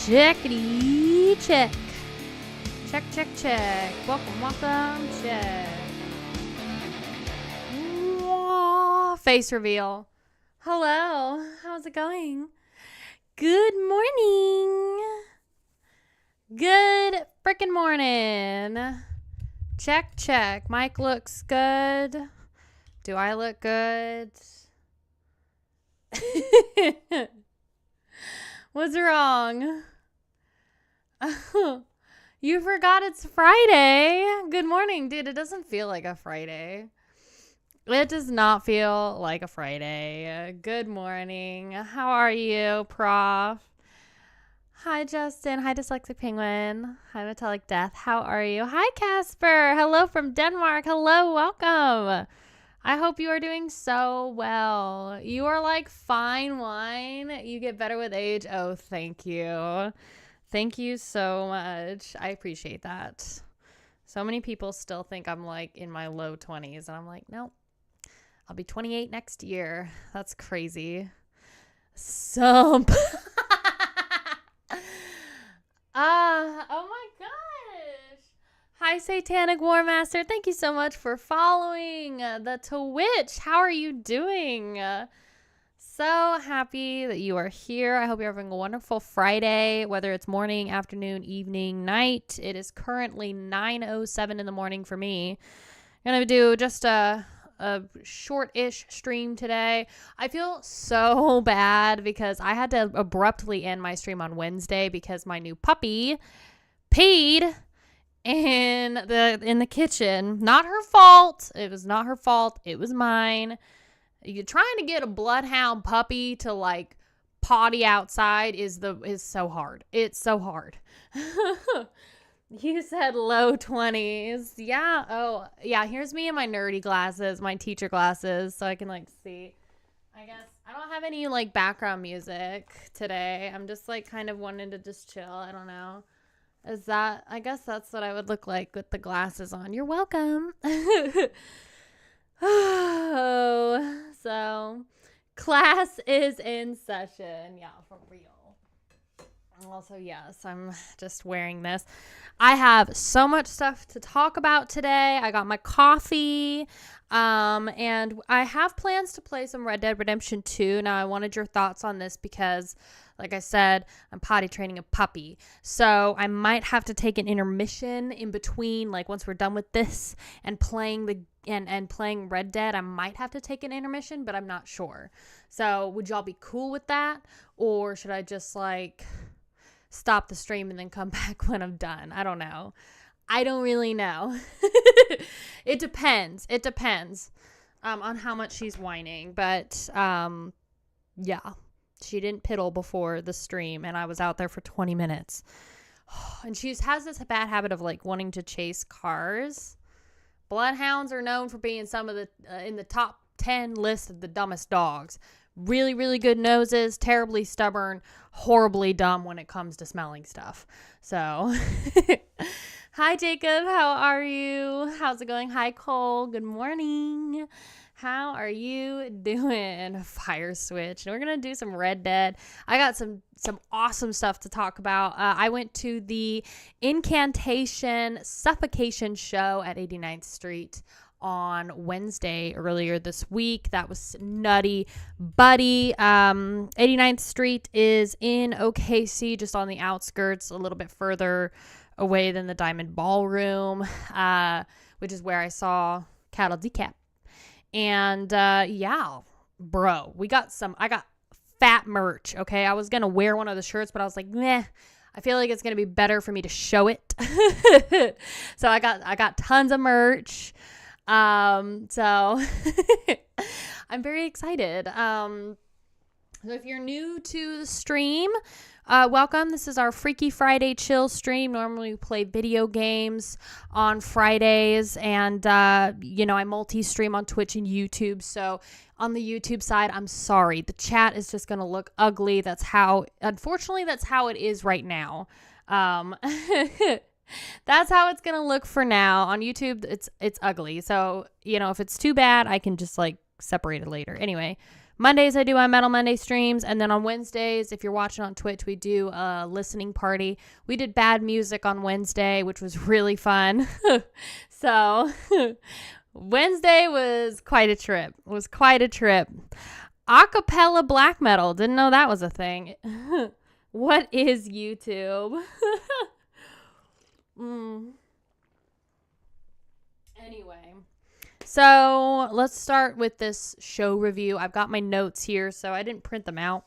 Checkity check. Check, check, check. Welcome, welcome, check. Mwah. Face reveal. Hello, how's it going? Good morning. Good frickin' morning. Check, check. Mic looks good. Do I look good? What's wrong? You forgot it's Friday. Good morning, dude. It doesn't feel like a Friday. It does not feel like a Friday. Good morning. How are you, Prof? Hi, Justin. Hi, Dyslexic Penguin. Hi, Metallic Death. How are you? Hi, Casper. Hello from Denmark. Hello, welcome. I hope you are doing so well. You are like fine wine. You get better with age. Oh, thank you. Thank you so much. I appreciate that. So many people still think I'm like in my low 20s. And I'm like, nope. I'll be 28 next year. That's crazy. Oh my gosh. Hi, Satanic War Master. Thank you so much for following the Twitch. How are you doing? So happy that you are here. I hope you're having a wonderful Friday, whether it's morning, afternoon, evening, night. It is currently 9:07 in the morning for me. I'm going to do just a short-ish stream today. I feel so bad because I had to abruptly end my stream on Wednesday because my new puppy peed in the kitchen. Not her fault. It was not her fault. It was mine. You're trying to get a bloodhound puppy to like potty outside is so hard. It's so hard. You said low 20s. Yeah. Oh, yeah. Here's me in my nerdy glasses, my teacher glasses, so I can like see. I guess I don't have any like background music today. I'm just like kind of wanting to just chill. I don't know. I guess that's what I would look like with the glasses on. You're welcome. Oh, so class is in session. Yeah, for real. Also, yes, I'm just wearing this. I have so much stuff to talk about today. I got my coffee, and I have plans to play some Red Dead Redemption 2. Now, I wanted your thoughts on this because, like I said, I'm potty training a puppy. So I might have to take an intermission in between, like once we're done with this and playing playing Red Dead. I might have to take an intermission, but I'm not sure. So would y'all be cool with that? Or should I just like stop the stream and then come back when I'm done? I don't know. I don't really know. It depends. It depends on how much she's whining. But yeah, she didn't piddle before the stream, and I was out there for 20 minutes. And she has this bad habit of like wanting to chase cars. Bloodhounds are known for being some of the in the top 10 list of the dumbest dogs. Really, really good noses, terribly stubborn, horribly dumb when it comes to smelling stuff. So, hi, Jacob. How are you? How's it going? Hi, Cole. Good morning. How are you doing? Fire switch. And we're going to do some Red Dead. I got some awesome stuff to talk about. I went to the Incantation Suffocation show at 89th Street on Wednesday earlier this week. That was nutty buddy. 89th Street is in OKC, just on the outskirts, a little bit further away than the Diamond Ballroom, which is where I saw Cattle Decap. And yeah, bro, I got fat merch, okay? I was gonna wear one of the shirts, but I was like, meh, I feel like it's gonna be better for me to show it. So I got tons of merch. So I'm very excited. So if you're new to the stream, welcome. This is our Freaky Friday chill stream. Normally we play video games on Fridays, and I multi-stream on Twitch and YouTube. So on the YouTube side, I'm sorry, the chat is just gonna look ugly. Unfortunately, that's how it is right now. That's how it's gonna look for now. On YouTube, it's ugly. So, if it's too bad, I can just like separate it later. Anyway, Mondays, I do my Metal Monday streams. And then on Wednesdays, if you're watching on Twitch, we do a listening party. We did bad music on Wednesday, which was really fun. So Wednesday was quite a trip. Acapella black metal. Didn't know that was a thing. What is YouTube? Anyway, so let's start with this show review. I've got my notes here, so I didn't print them out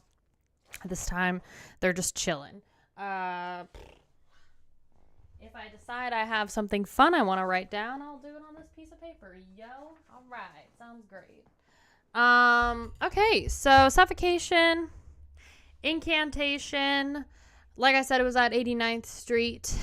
this time. They're just chilling. If I decide I have something fun I want to write down, I'll do it on this piece of paper. Yo, all right, sounds great. Okay, so Suffocation, Incantation. Like I said, it was at 89th Street,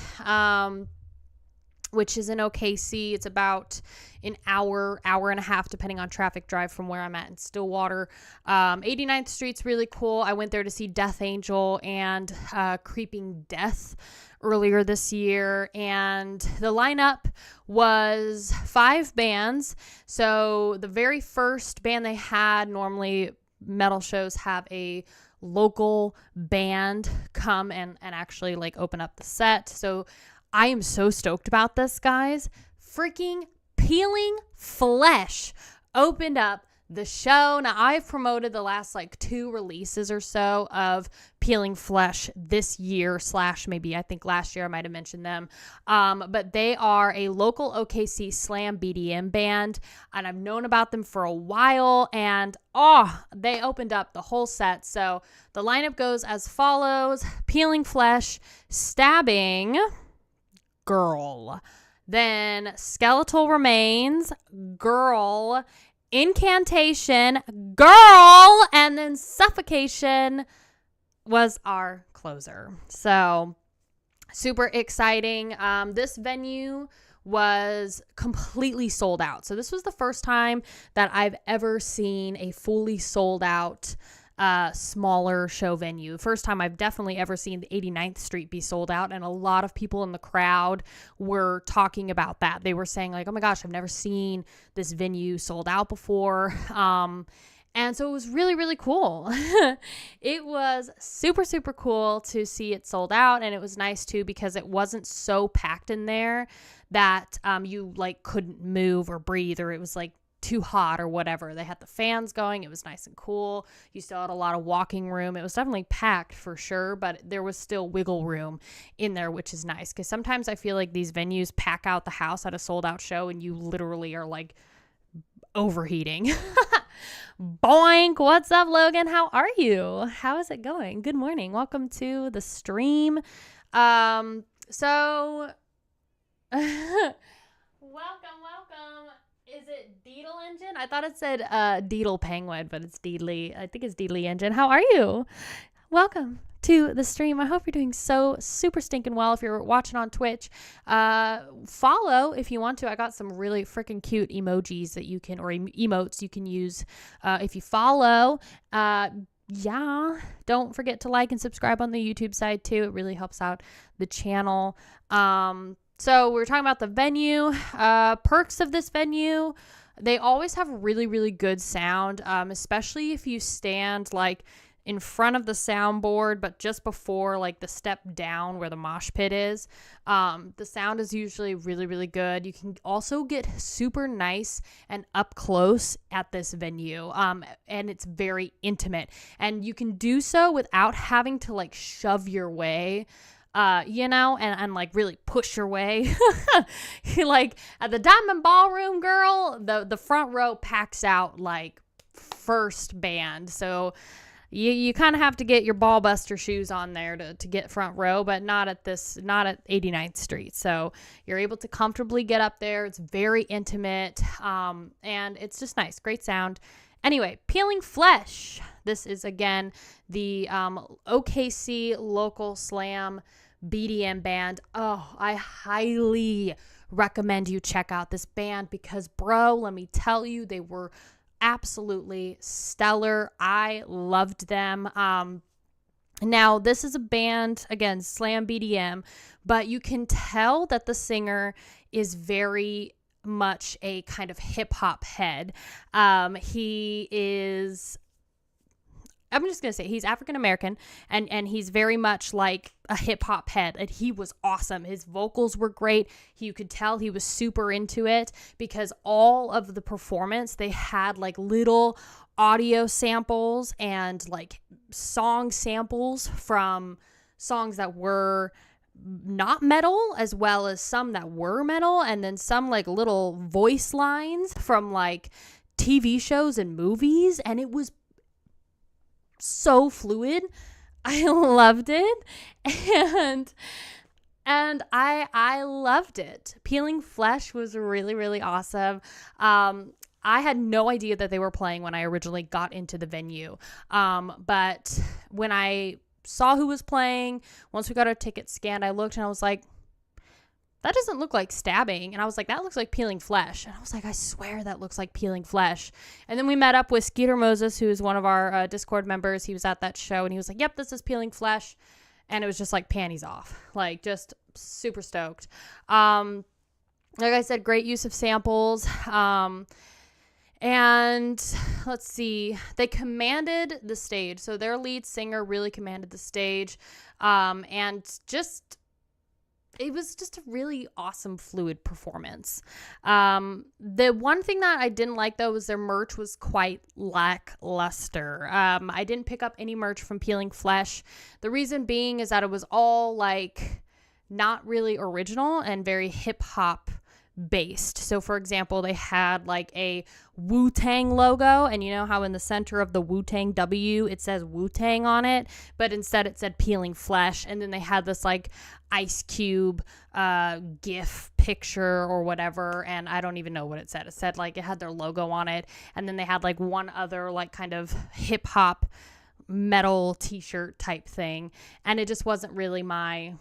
which is in OKC. It's about an hour and a half, depending on traffic drive from where I'm at in Stillwater. 89th Street's really cool. I went there to see Death Angel and Creeping Death earlier this year, and the lineup was 5 bands. So the very first band they had, normally metal shows have a local band come and actually like open up the set. So I am so stoked about this, guys. Freaking Peeling Flesh opened up the show. Now, I've promoted the last like 2 releases or so of Peeling Flesh this year / maybe I think last year I might have mentioned them. But they are a local OKC slam BDM band, and I've known about them for a while, and they opened up the whole set. So the lineup goes as follows: Peeling Flesh, Stabbing, Girl, then Skeletal Remains, Girl, Incantation, Girl, and then Suffocation was our closer. So super exciting. This venue was completely sold out. So this was the first time that I've ever seen a fully sold out smaller show venue. First time I've definitely ever seen the 89th Street be sold out, and a lot of people in the crowd were talking about that. They were saying like, oh my gosh, I've never seen this venue sold out before. And so it was really, really cool. It was super, super cool to see it sold out, and it was nice too because it wasn't so packed in there that you like couldn't move or breathe, or it was like too hot or whatever. They had the fans going. It was nice and cool. You still had a lot of walking room. It was definitely packed for sure, but there was still wiggle room in there, which is nice because sometimes I feel like these venues pack out the house at a sold out show and you literally are like overheating. Boink. What's up, Logan? How are you? How is it going? Good morning. Welcome to the stream. So welcome. Is it Deedle Engine? I thought it said Deedle Penguin, but it's Deedly. I think it's Deedly Engine. How are you? Welcome to the stream. I hope you're doing so super stinking well. If you're watching on Twitch, follow if you want to. I got some really freaking cute emojis that you can, or emotes you can use if you follow. Yeah, don't forget to like and subscribe on the YouTube side too. It really helps out the channel. So we're talking about the venue, perks of this venue. They always have really, really good sound, especially if you stand like in front of the soundboard, but just before like the step down where the mosh pit is. The sound is usually really, really good. You can also get super nice and up close at this venue. And it's very intimate, and you can do so without having to like shove your way and like really push your way. Like at the Diamond Ballroom, girl, the front row packs out like first band. So you kind of have to get your ball buster shoes on there to get front row, but not at 89th Street. So you're able to comfortably get up there. It's very intimate. And it's just nice. Great sound. Anyway, Peeling Flesh. This is again the OKC local slam BDM band. Oh, I highly recommend you check out this band because, bro, let me tell you, they were absolutely stellar. I loved them. Now, this is a band, again, slam BDM, but you can tell that the singer is very much a kind of hip hop head. He is I'm just going to say he's African American, and he's very much like a hip hop head, and he was awesome. His vocals were great. You could tell he was super into it, because all of the performance, they had like little audio samples and like song samples from songs that were not metal, as well as some that were metal, and then some like little voice lines from like TV shows and movies, and it was so fluid. I loved it, and I loved it. Peeling Flesh was really, really awesome. I had no idea that they were playing when I originally got into the venue, but when I saw who was playing, once we got our ticket scanned, I looked and I was like, that doesn't look like Stabbing. And I was like, that looks like Peeling Flesh. And I was like, I swear that looks like Peeling Flesh. And then we met up with Skeeter Moses, who is one of our Discord members. He was at that show and he was like, yep, this is Peeling Flesh. And it was just like panties off, like just super stoked. Like I said, great use of samples. And let's see, they commanded the stage. So their lead singer really commanded the stage. And just, it was just a really awesome, fluid performance. The one thing that I didn't like, though, was their merch was quite lackluster. I didn't pick up any merch from Peeling Flesh. The reason being is that it was all like not really original and very hip hop based. So for example, they had like a Wu-Tang logo, and you know how in the center of the Wu-Tang W it says Wu-Tang on it, but instead it said Peeling Flesh. And then they had this like Ice Cube GIF picture or whatever, and I don't even know what it said. It said like it had their logo on it, and then they had like one other like kind of hip hop metal t-shirt type thing, and it just wasn't really my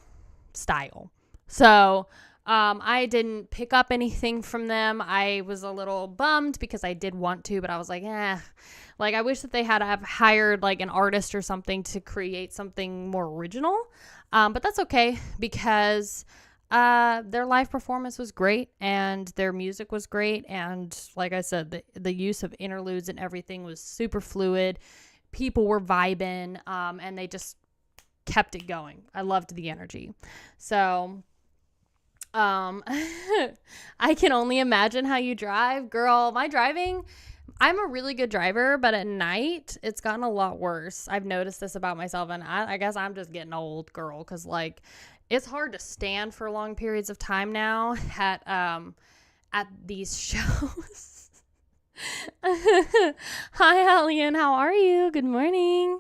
style. So I didn't pick up anything from them. I was a little bummed because I did want to, but I was like, like I wish that they had have hired like an artist or something to create something more original. But that's okay, because their live performance was great and their music was great. And like I said, the use of interludes and everything was super fluid. People were vibing, and they just kept it going. I loved the energy. So I can only imagine how you drive. Girl, my driving, I'm a really good driver, but at night it's gotten a lot worse. I've noticed this about myself, and I guess I'm just getting old, girl, because like it's hard to stand for long periods of time now at these shows. Hi, Allian, how are you? Good morning.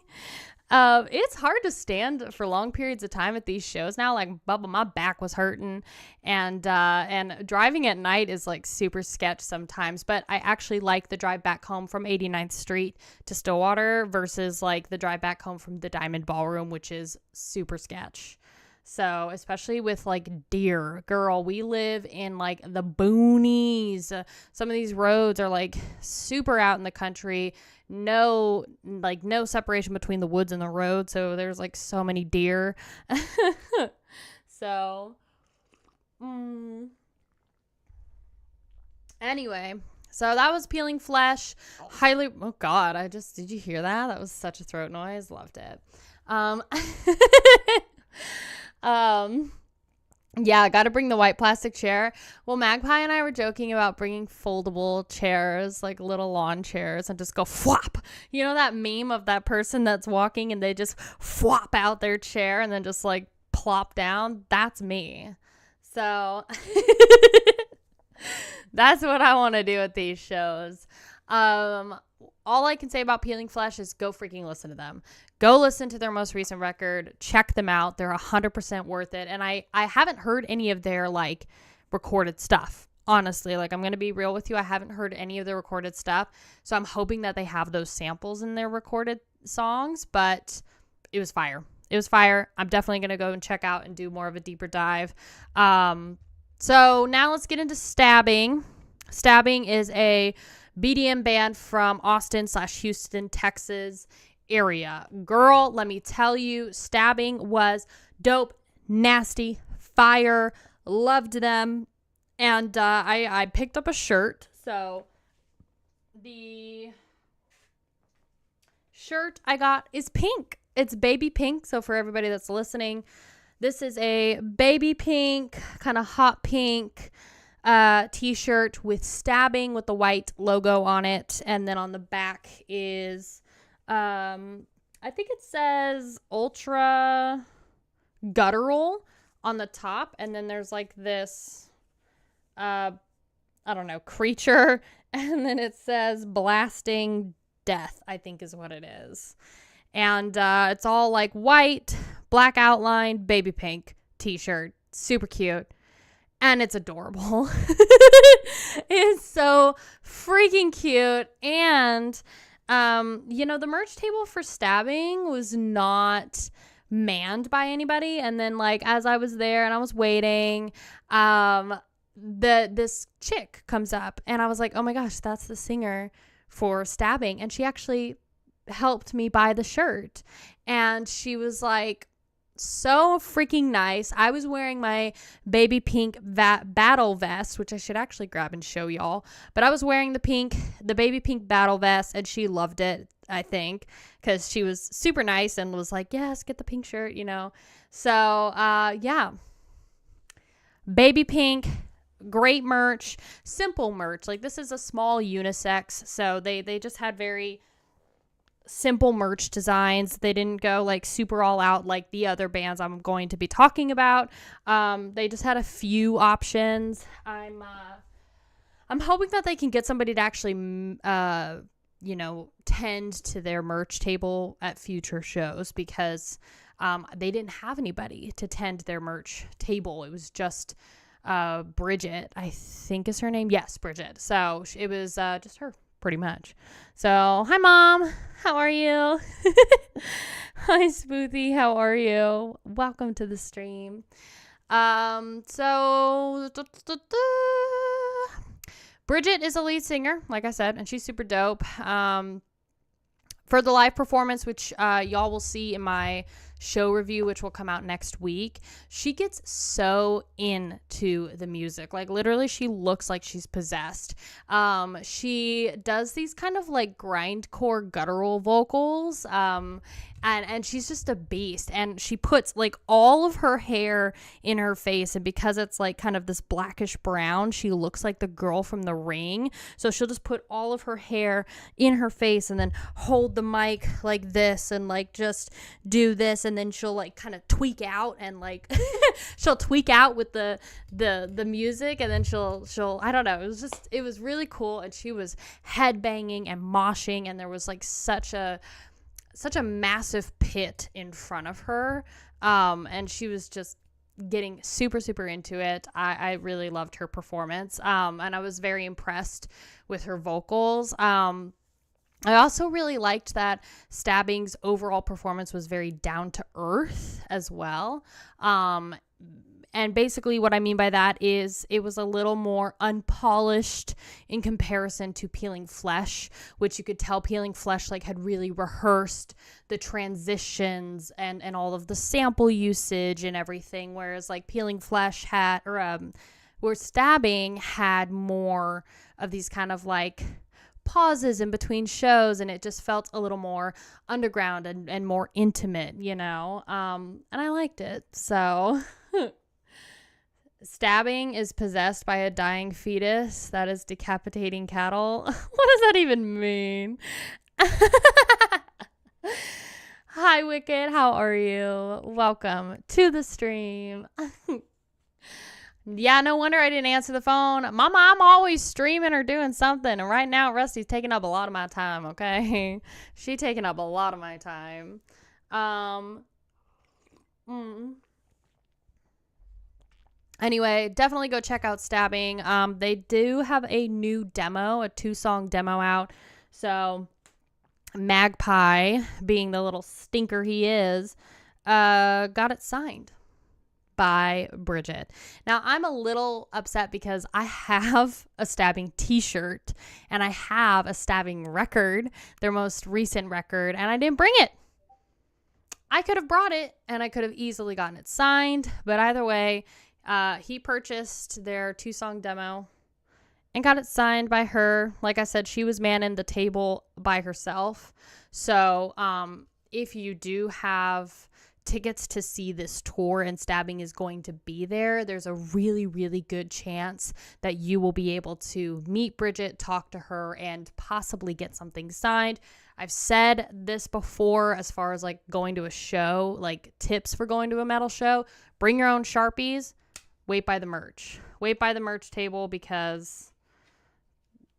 It's hard to stand for long periods of time at these shows now. Like, Bubba, my back was hurting, and driving at night is like super sketch sometimes. But I actually like the drive back home from 89th Street to Stillwater versus like the drive back home from the Diamond Ballroom, which is super sketch. So, especially with like deer, girl, we live in like the boonies. Some of these roads are like super out in the country. No separation between the woods and the road. So there's like so many deer. So, anyway, so that was Peeling Flesh. Oh God, did you hear that? That was such a throat noise. Loved it. Yeah, I got to bring the white plastic chair. Well, Magpie and I were joking about bringing foldable chairs, like little lawn chairs, and just go flop. You know that meme of that person that's walking and they just flop out their chair and then just like plop down? That's me. So that's what I want to do at these shows. All I can say about Peeling Flesh is go freaking listen to them. Go listen to their most recent record. Check them out. They're 100% worth it. And I haven't heard any of their like recorded stuff. Honestly, like I'm going to be real with you. I haven't heard any of their recorded stuff. So I'm hoping that they have those samples in their recorded songs, but it was fire. It was fire. I'm definitely going to go and check out and do more of a deeper dive. So now let's get into Stabbing. Stabbing is a BDM band from Austin/Houston, Texas area. Girl, let me tell you, Stabbing was dope, nasty, fire. Loved them. And I picked up a shirt. So the shirt I got is pink. It's baby pink. So for everybody that's listening, this is a baby pink, kind of hot pink t-shirt with stabbing with the white logo on it. And then on the back is, I think it says ultra guttural on the top. And then there's like this, I don't know, creature. And then it says blasting death, I think is what it is. And it's all like white, black outline, baby pink t-shirt. Super cute. And it's adorable. It's so freaking cute. And, the merch table for stabbing was not manned by anybody. And then, like, as I was there and I was waiting, this chick comes up. And I was like, oh my gosh, that's the singer for stabbing. And she actually helped me buy the shirt, and she was like so freaking nice. I was wearing my baby pink battle vest, which I should actually grab and show y'all, but I was wearing the baby pink battle vest, and she loved it, I think, because she was super nice and was like, yes, get the pink shirt, so yeah, baby pink, great merch, simple merch. Like, this is a small unisex, so they just had very simple merch designs. They didn't go like super all out like the other bands I'm going to be talking about. They just had a few options. I'm hoping that they can get somebody to actually tend to their merch table at future shows, because they didn't have anybody to tend their merch table. It was just Bridget, I think is her name. Yes, Bridget. So it was just her, pretty much. So, hi Mom, how are you? Hi Smoothie, how are you? Welcome to the stream. Bridget is a lead singer, like I said, and she's super dope. For the live performance, which y'all will see in my show review, which will come out next week, she gets so into the music. Like, literally, she looks like she's possessed. She does these kind of like grindcore guttural vocals, and she's just a beast. And she puts like all of her hair in her face, and because it's like kind of this blackish brown, she looks like the girl from The Ring. So she'll just put all of her hair in her face and then hold the mic like this and like just do this, and then she'll like kind of tweak out and like she'll tweak out with the music, and then she'll I don't know, it was really cool. And she was headbanging and moshing, and there was like such a massive pit in front of her, and she was just getting super, super into it. I really loved her performance, and I was very impressed with her vocals. I also really liked that Stabbing's overall performance was very down to earth as well. And basically what I mean by that is it was a little more unpolished in comparison to Peeling Flesh, which you could tell Peeling Flesh like had really rehearsed the transitions and all of the sample usage and everything. Whereas like Peeling Flesh where Stabbing had more of these kind of like pauses in between shows, and it just felt a little more underground and more intimate, and I liked it. So Stabbing is possessed by a dying fetus that is decapitating cattle. What does that even mean? Hi Wicked, how are you? Welcome to the stream. Yeah, no wonder I didn't answer the phone. Mama, I'm always streaming or doing something. And right now, Rusty's taking up a lot of my time, okay? She taking up a lot of my time. Anyway, definitely go check out Stabbing. They do have a new demo, a 2-song demo out. So Magpie, being the little stinker he is, got it signed by Bridget. Now, I'm a little upset because I have a Stabbing t-shirt and I have a Stabbing record, their most recent record, and I didn't bring it. I could have brought it and I could have easily gotten it signed, but either way, he purchased their 2-song demo and got it signed by her. Like I said, she was manning the table by herself. So if you do have tickets to see this tour and Stabbing is going to be there, there's a really, really good chance that you will be able to meet Bridget, talk to her, and possibly get something signed. I've said this before as far as like going to a show, like tips for going to a metal show. Bring your own Sharpies. Wait by the merch. Wait by the merch table, because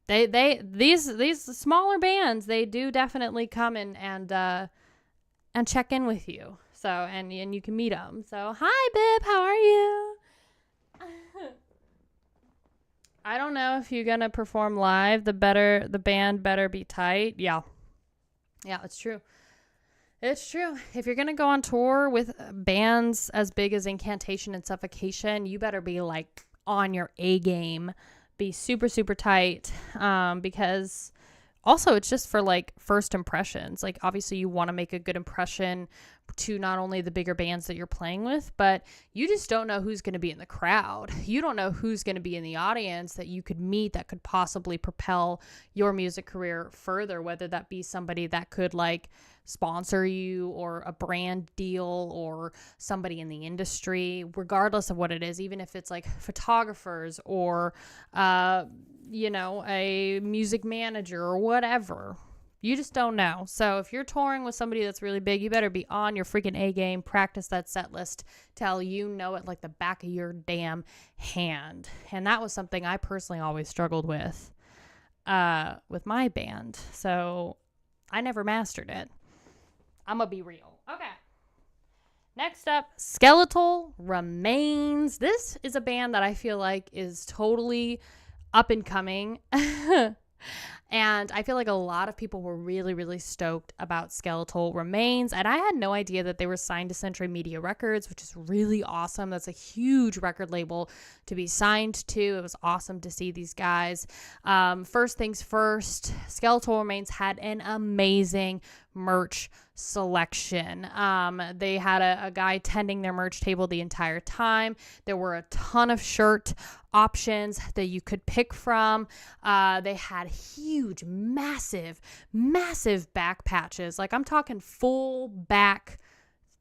these smaller bands, they do definitely come in and check in with you. So, and you can meet them. So, hi, Bib, how are you? I don't know if you're going to perform live. The band better be tight. Yeah, it's true. It's true. If you're going to go on tour with bands as big as Incantation and Suffocation, you better be like on your A game. Be super, super tight. Because also it's just for like first impressions. Like obviously you want to make a good impression to not only the bigger bands that you're playing with, but you just don't know who's going to be in the crowd. You don't know who's going to be in the audience that you could meet that could possibly propel your music career further, whether that be somebody that could like sponsor you or a brand deal or somebody in the industry, regardless of what it is, even if it's like photographers or, a music manager or whatever. You just don't know. So if you're touring with somebody that's really big, you better be on your freaking A game, practice that set list till you know it like the back of your damn hand. And that was something I personally always struggled with my band. So I never mastered it. I'm going to be real. Okay. Next up, Skeletal Remains. This is a band that I feel like is totally up and coming. And I feel like a lot of people were really, really stoked about Skeletal Remains. And I had no idea that they were signed to Century Media Records, which is really awesome. That's a huge record label to be signed to. It was awesome to see these guys. First things first, Skeletal Remains had an amazing merch selection. They had a guy tending their merch table the entire time. There were a ton of shirt options that you could pick from. They had huge, massive back patches. Like I'm talking full back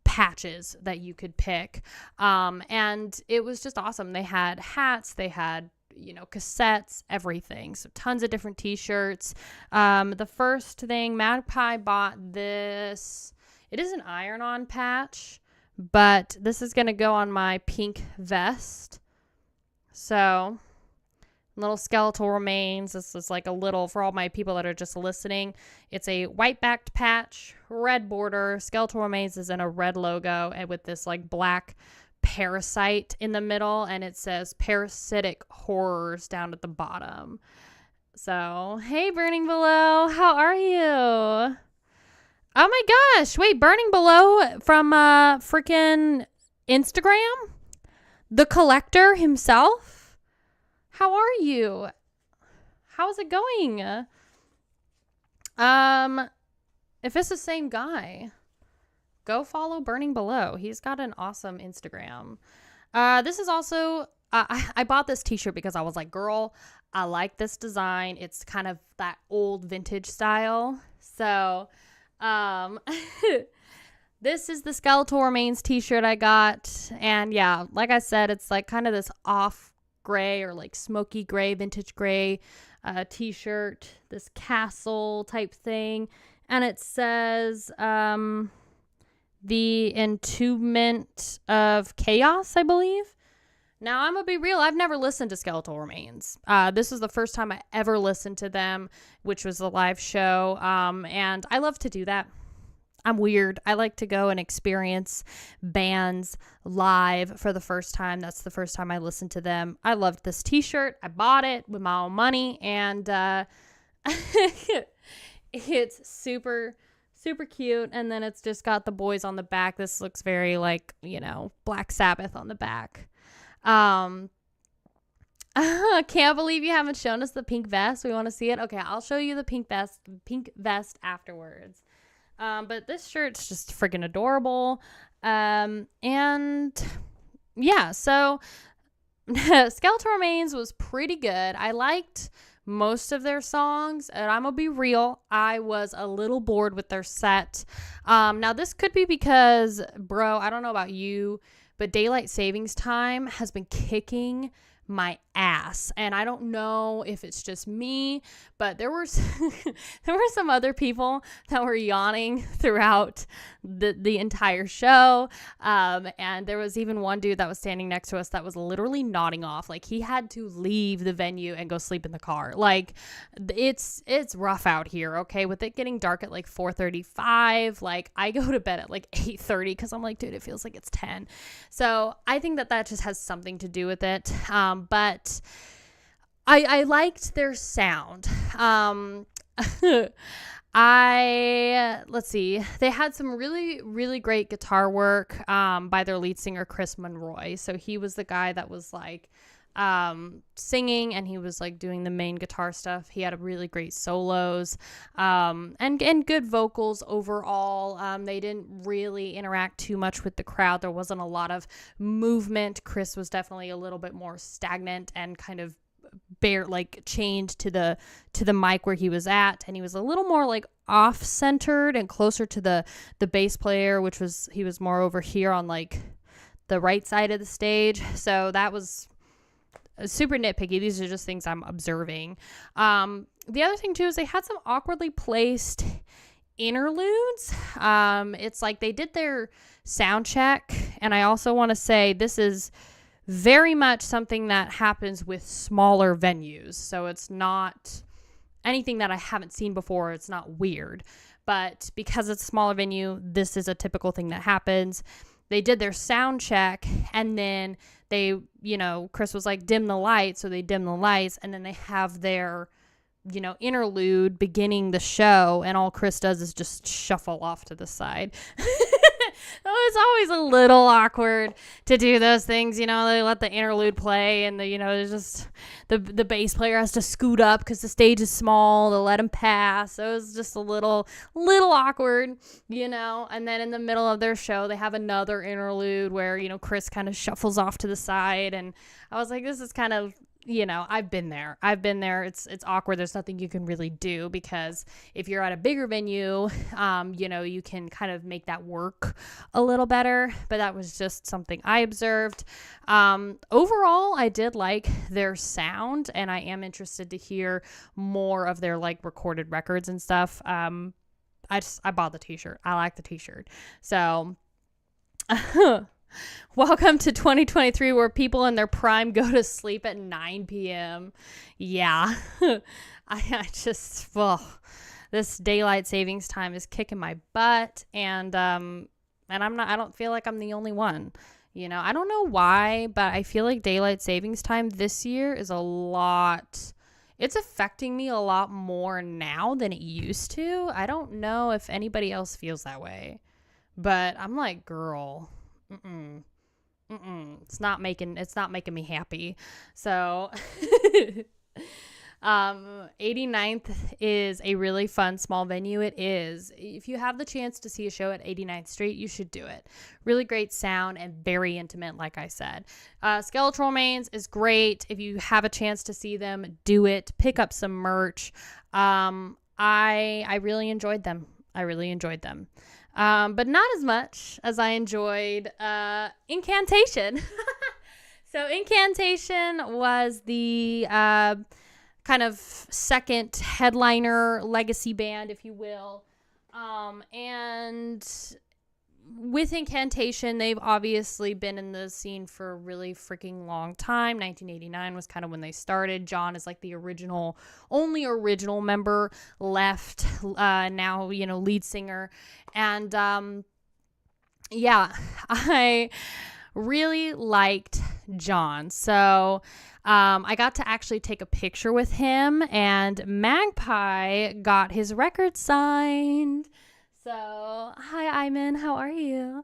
patches that you could pick. And it was just awesome. They had hats, they had cassettes, everything. So tons of different t-shirts. The first thing, Magpie bought this. It is an iron-on patch, but this is going to go on my pink vest. So, little Skeletal Remains. This is like a little, for all my people that are just listening, it's a white-backed patch, red border. Skeletal Remains is in a red logo and with this like black parasite in the middle, and it says Parasitic Horrors down at the bottom. So, hey, Burning Below, how are you? Oh my gosh, wait, Burning Below from freaking Instagram? The collector himself? How are you? How's it going? If it's the same guy, go follow Burning Below. He's got an awesome Instagram. This is also, I bought this t-shirt because I was like, girl, I like this design. It's kind of that old vintage style. So, this is the Skeletal Remains t-shirt I got. And yeah, like I said, it's like kind of this off gray or like smoky gray, vintage gray t-shirt, this castle type thing. And it says, The Entombment of Chaos, I believe. Now, I'm going to be real. I've never listened to Skeletal Remains. This was the first time I ever listened to them, which was the live show. And I love to do that. I'm weird. I like to go and experience bands live for the first time. That's the first time I listened to them. I loved this t-shirt. I bought it with my own money. And it's super cute. And then it's just got the boys on the back. This looks very like, Black Sabbath on the back. Can't believe you haven't shown us the pink vest. We want to see it. Okay, I'll show you the pink vest afterwards. But this shirt's just freaking adorable. And yeah, so Skeletal Remains was pretty good. I liked most of their songs, and I'm gonna be real, I was a little bored with their set. Now this could be because, bro, I don't know about you, but daylight savings time has been kicking my ass, and I don't know if it's just me, but there were some other people that were yawning throughout the entire show, and there was even one dude that was standing next to us that was literally nodding off, like he had to leave the venue and go sleep in the car. Like it's rough out here, okay, with it getting dark at like 4:35. Like I go to bed at like 8:30 because I'm like, dude, it feels like it's 10. So I think that just has something to do with it. But I liked their sound. Let's see, they had some really, really great guitar work by their lead singer, Chris Monroy. So he was the guy that was like singing, and he was like doing the main guitar stuff. He had a really great solos and good vocals overall. They didn't really interact too much with the crowd. There wasn't a lot of movement. Chris was definitely a little bit more stagnant and kind of chained to the mic where he was at, and he was a little more like off-centered and closer to the bass player, which was, he was more over here on like the right side of the stage. So that was super nitpicky. These are just things I'm observing. The other thing too is they had some awkwardly placed interludes. It's like they did their sound check, and I also want to say this is very much something that happens with smaller venues. So it's not anything that I haven't seen before. It's not weird, but because it's a smaller venue, this is a typical thing that happens. They did their sound check, and then they, Chris was like, dim the lights. So they dim the lights, and then they have their, interlude beginning the show, and all Chris does is just shuffle off to the side. It's always a little awkward to do those things, they let the interlude play, and there's just the bass player has to scoot up because the stage is small to let him pass. So it was just a little awkward, and then in the middle of their show they have another interlude where Chris kind of shuffles off to the side, and I was like, this is kind of, I've been there. It's awkward. There's nothing you can really do, because if you're at a bigger venue, you can kind of make that work a little better. But that was just something I observed. Overall, I did like their sound, and I am interested to hear more of their like recorded records and stuff. I bought the t-shirt. I like the t-shirt. So welcome to 2023, where people in their prime go to sleep at 9 p.m. Yeah. I just, this daylight savings time is kicking my butt, and I don't feel like I'm the only one. I don't know why, but I feel like daylight savings time this year is it's affecting me a lot more now than it used to. I don't know if anybody else feels that way, but I'm like, girl, it's not making me happy. So 89th is a really fun small venue. It is. If you have the chance to see a show at 89th Street, you should do it. Really great sound and very intimate, like I said. Skeletal Remains is great. If you have a chance to see them, do it. Pick up some merch. I really enjoyed them. But not as much as I enjoyed Incantation. So Incantation was the kind of second headliner legacy band, if you will. And with Incantation, they've obviously been in the scene for a really freaking long time. 1989 was kind of when they started. John is like the only original member left now, lead singer. And I really liked John. So I got to actually take a picture with him, and Magpie got his record signed. So, hi, Iman, how are you?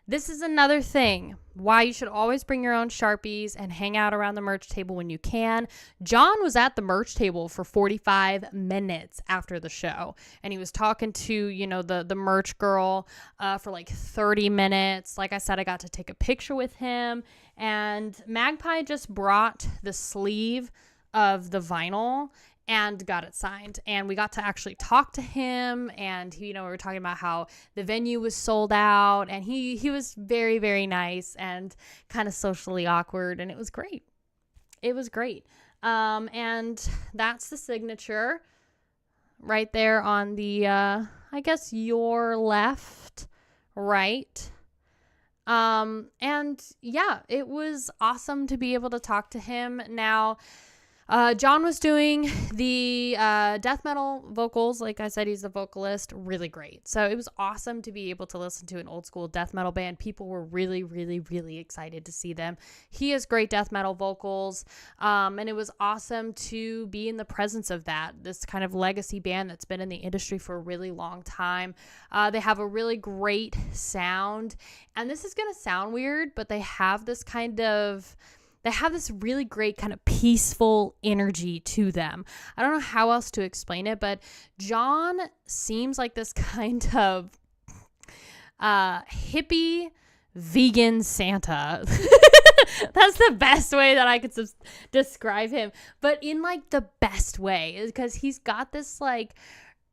This is another thing why you should always bring your own Sharpies and hang out around the merch table when you can. John was at the merch table for 45 minutes after the show, and he was talking to, the merch girl for like 30 minutes. Like I said, I got to take a picture with him, and Magpie just brought the sleeve of the vinyl and got it signed, and we got to actually talk to him, and we were talking about how the venue was sold out, and he was very, very nice and kind of socially awkward, and it was great. And that's the signature right there on the I guess your left, right. And yeah, it was awesome to be able to talk to him. Now, John was doing the death metal vocals. Like I said, he's a vocalist. Really great. So it was awesome to be able to listen to an old school death metal band. People were really, really, really excited to see them. He has great death metal vocals. And it was awesome to be in the presence of that. This kind of legacy band that's been in the industry for a really long time. They have a really great sound. And this is going to sound weird, but they have this really great kind of peaceful energy to them. I don't know how else to explain it, but John seems like this kind of hippie vegan Santa. That's the best way that I could describe him, but in like the best way, because he's got this like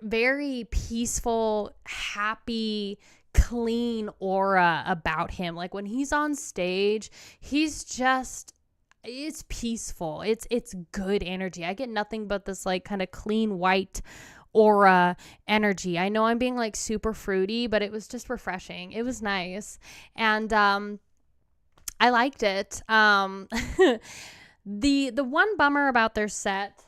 very peaceful, happy, clean aura about him. Like when he's on stage, it's peaceful. It's good energy. I get nothing but this like kind of clean white aura energy. I know I'm being like super fruity, but it was just refreshing. It was nice. And I liked it. The one bummer about their set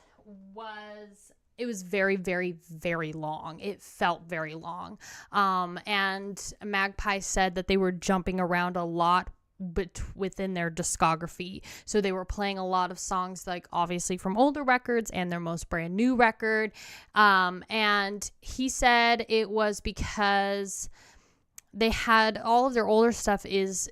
was it was very, very, very long. It felt very long. And Magpie said that they were jumping around a lot but within their discography. So they were playing a lot of songs like obviously from older records and their most brand new record. And he said it was because they had all of their older stuff is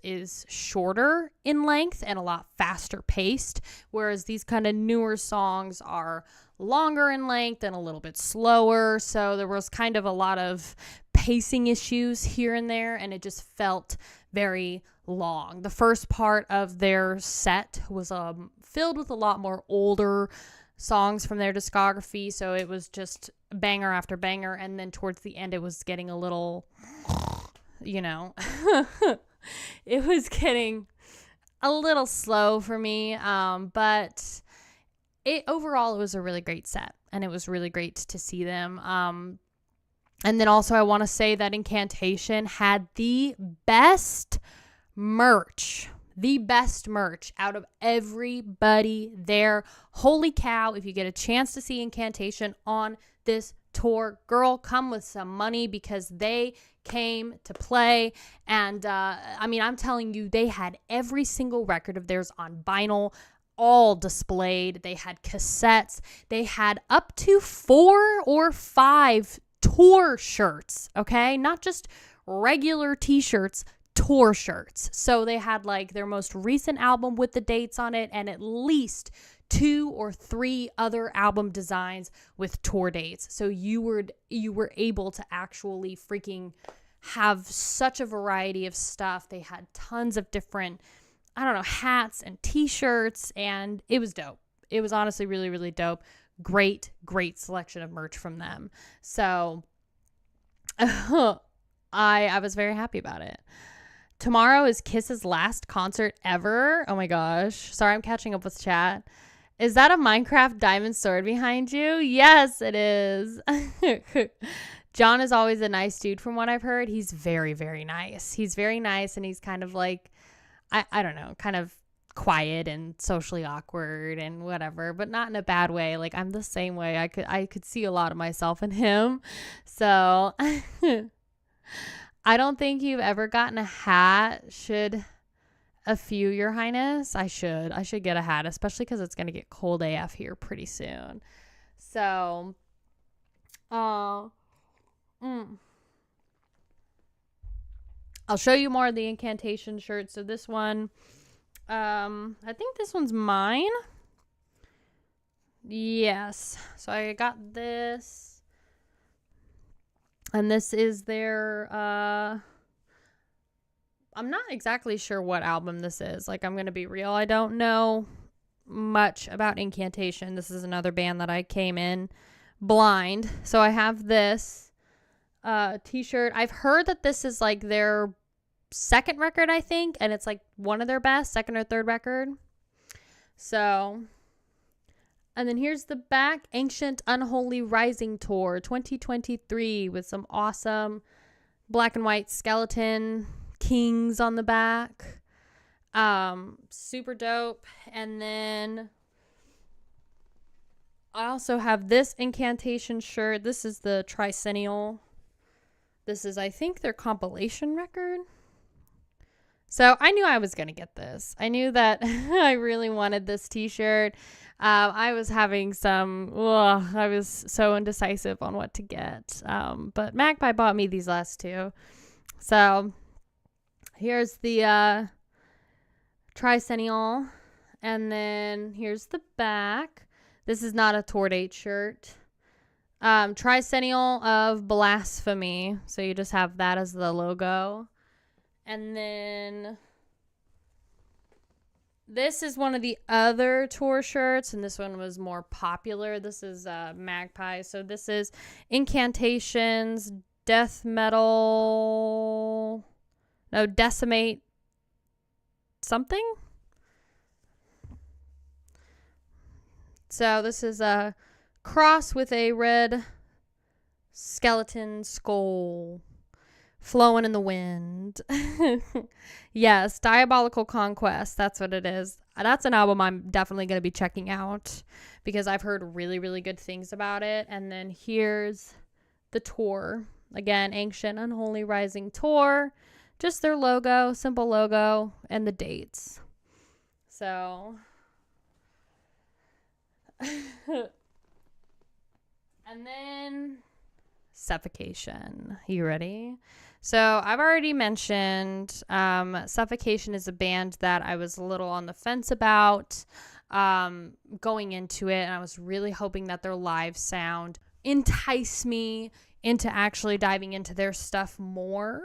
shorter in length and a lot faster paced, whereas these kind of newer songs are longer in length and a little bit slower. So there was kind of a lot of pacing issues here and there, and it just felt very long. The first part of their set was filled with a lot more older songs from their discography, so it was just banger after banger, and then towards the end it was getting a little, it was getting a little slow for me, but overall it was a really great set, and it was really great to see them. And then also I want to say that Incantation had the best merch out of everybody there. Holy cow, if you get a chance to see Incantation on this tour, girl, come with some money, because they came to play. And I'm telling you, they had every single record of theirs on vinyl, all displayed. They had cassettes. They had up to 4 or 5 tour shirts, okay? Not just regular t-shirts, tour shirts. So they had like their most recent album with the dates on it, and at least 2 or 3 other album designs with tour dates. So you were able to actually freaking have such a variety of stuff. They had tons of different, hats and t-shirts, and it was dope. It was honestly really, really dope. Great selection of merch from them. So I was very happy about it. Tomorrow is Kiss's last concert ever. Oh my gosh. Sorry, I'm catching up with chat. Is that a Minecraft diamond sword behind you? Yes, it is. John is always a nice dude from what I've heard. He's very, very nice. He's very nice, and he's kind of like, I don't know, kind of quiet and socially awkward and whatever, but not in a bad way. Like, I'm the same way. I could see a lot of myself in him. So I don't think you've ever gotten a hat. Should a few, Your Highness? I should get a hat, especially because it's going to get cold AF here pretty soon. So I'll show you more of the Incantation shirts. So this one, I think this one's mine. Yes. So I got this. And this is their, I'm not exactly sure what album this is. Like, I'm going to be real. I don't know much about Incantation. This is another band that I came in blind. So I have this t-shirt. I've heard that this is like their second record, I think, and it's like one of their best, second or third record. So, and then here's the back, Ancient Unholy Rising Tour 2023 with some awesome black and white skeleton kings on the back. Super dope. And then I also have this Incantation shirt. This is the Tricennial. This is, I think, their compilation record. So I knew I was going to get this. I knew that I really wanted this t-shirt. I was having I was so indecisive on what to get. But Magpie bought me these last two. So here's the Tricennial. And then here's the back. This is not a tour date shirt. Tricennial of Blasphemy. So you just have that as the logo. And then this is one of the other tour shirts, and this one was more popular. This is Magpie. So this is Incantation's death metal. No, Decimate something. So this is a cross with a red skeleton skull flowing in the wind. Yes, Diabolical Conquest. That's what it is. That's an album I'm definitely going to be checking out because I've heard really, really good things about it. And then here's the tour. Again, Ancient Unholy Rising Tour. Just their logo, simple logo, and the dates. So and then Suffocation. You ready? So I've already mentioned Suffocation is a band that I was a little on the fence about going into it, and I was really hoping that their live sound entice me into actually diving into their stuff more.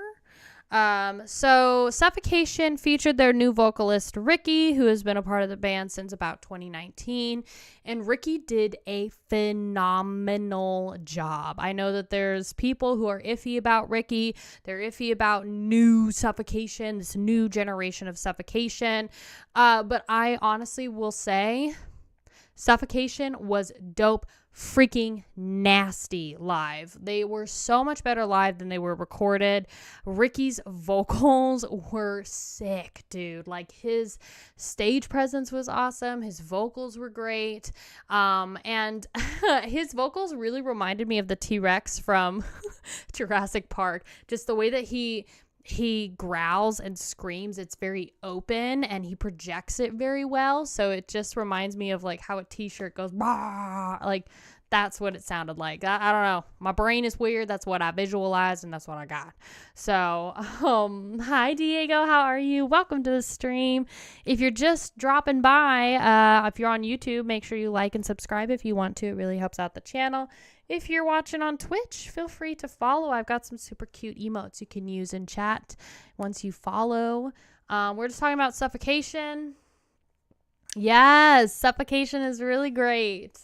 So Suffocation featured their new vocalist, Ricky, who has been a part of the band since about 2019. And Ricky did a phenomenal job. I know that there's people who are iffy about Ricky. They're iffy about new Suffocation, this new generation of Suffocation. But I honestly will say Suffocation was dope freaking nasty live. They were so much better live than they were recorded. Ricky's vocals were sick, dude. Like, his stage presence was awesome. His vocals were great. And his vocals really reminded me of the T-Rex from Jurassic Park. Just the way that he growls and screams, it's very open and he projects it very well. So it just reminds me of like how a t-shirt goes, bah! Like that's what it sounded like. I don't know. My brain is weird. That's what I visualized and that's what I got. So, hi Diego. How are you? Welcome to the stream. If you're just dropping by, if you're on YouTube, make sure you like and subscribe if you want to. It really helps out the channel. If you're watching on Twitch, feel free to follow. I've got some super cute emotes you can use in chat once you follow. We're just talking about Suffocation. Yes, Suffocation is really great.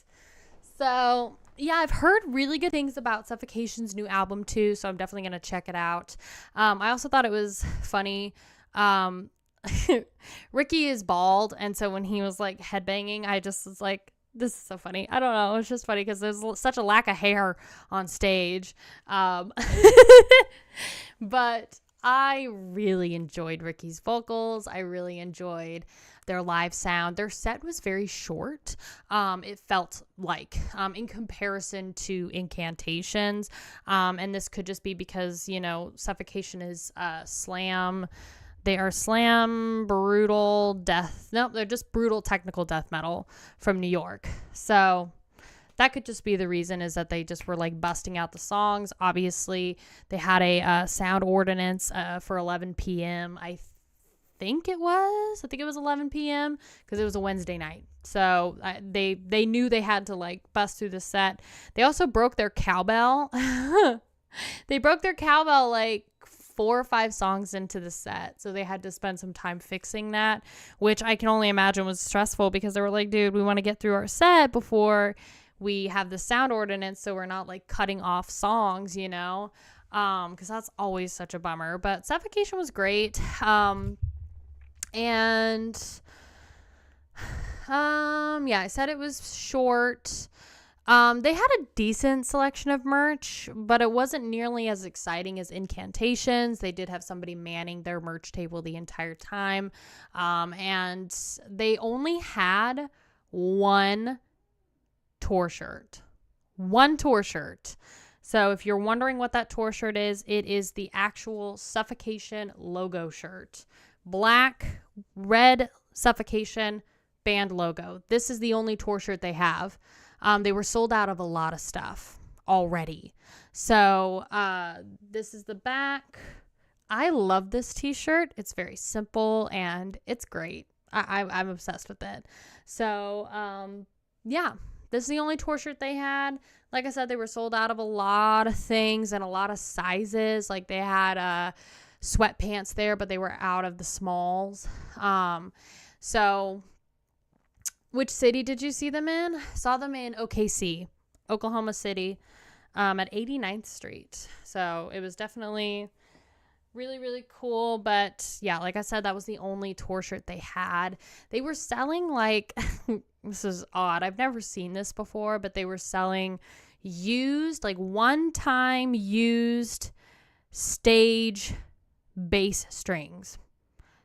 So, yeah, I've heard really good things about Suffocation's new album too, so I'm definitely going to check it out. I also thought it was funny. Ricky is bald, and so when he was like headbanging, I just was like, this is so funny. I don't know. It's just funny because there's such a lack of hair on stage. But I really enjoyed Ricky's vocals. I really enjoyed their live sound. Their set was very short. It felt like, in comparison to Incantations. And this could just be because, you know, Suffocation is slam. They are slam, brutal, death. Nope, they're just brutal technical death metal from New York. So that could just be the reason, is that they just were like busting out the songs. Obviously, they had a sound ordinance for 11 p.m. I think it was 11 p.m. because it was a Wednesday night. So they knew they had to like bust through the set. They also broke their cowbell. They broke their cowbell like 4 or 5 songs into the set. So they had to spend some time fixing that, which I can only imagine was stressful, because they were like, dude, we want to get through our set before we have the sound ordinance, so we're not like cutting off songs, you know, because that's always such a bummer. But Suffocation was great. Yeah, I said it was short. They had a decent selection of merch, but it wasn't nearly as exciting as Incantations. They did have somebody manning their merch table the entire time. And they only had one tour shirt. So if you're wondering what that tour shirt is, it is the actual Suffocation logo shirt. Black, red Suffocation band logo. This is the only tour shirt they have. They were sold out of a lot of stuff already. So this is the back. I love this t-shirt. It's very simple and it's great. I'm obsessed with it. So yeah, this is the only tour shirt they had. Like I said, they were sold out of a lot of things and a lot of sizes. Like they had sweatpants there, but they were out of the smalls. So which city did you see them in? Saw them in OKC, Oklahoma City, at 89th Street. So it was definitely really, really cool. But yeah, like I said, that was the only tour shirt they had. They were selling like, this is odd, I've never seen this before, but they were selling used, like one-time used stage bass strings.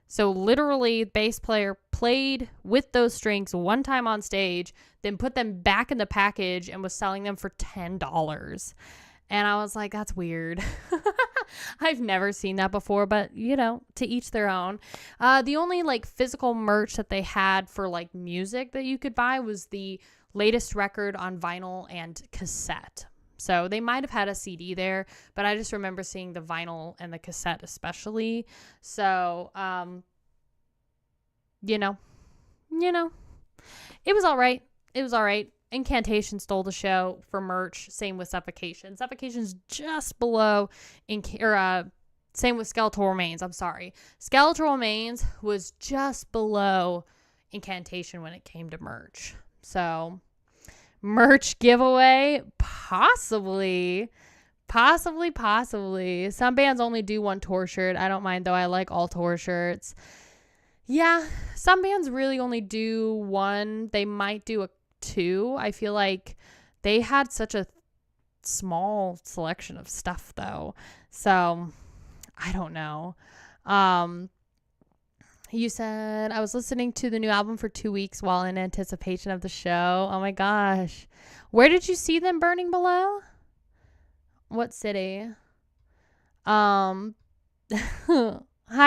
So literally, bass player played with those strings one time on stage, then put them back in the package and was selling them for $10. And I was like, that's weird. I've never seen that before, but you know, to each their own. The only like physical merch that they had for like music that you could buy was the latest record on vinyl and cassette. So they might have had a CD there, but I just remember seeing the vinyl and the cassette especially. So, you know, it was all right. Incantation stole the show for merch. Same with Suffocation. Suffocation's just below, same with Skeletal Remains. I'm sorry. Skeletal Remains was just below Incantation when it came to merch. So, merch giveaway, possibly. Some bands only do one tour shirt. I don't mind though. I like all tour shirts. Yeah, some bands really only do one. They might do a 2. I feel like they had such a small selection of stuff though. So I don't know. You said, I was listening to the new album for 2 weeks while in anticipation of the show. Oh my gosh. Where did you see them, Burning Below? What city? Hi,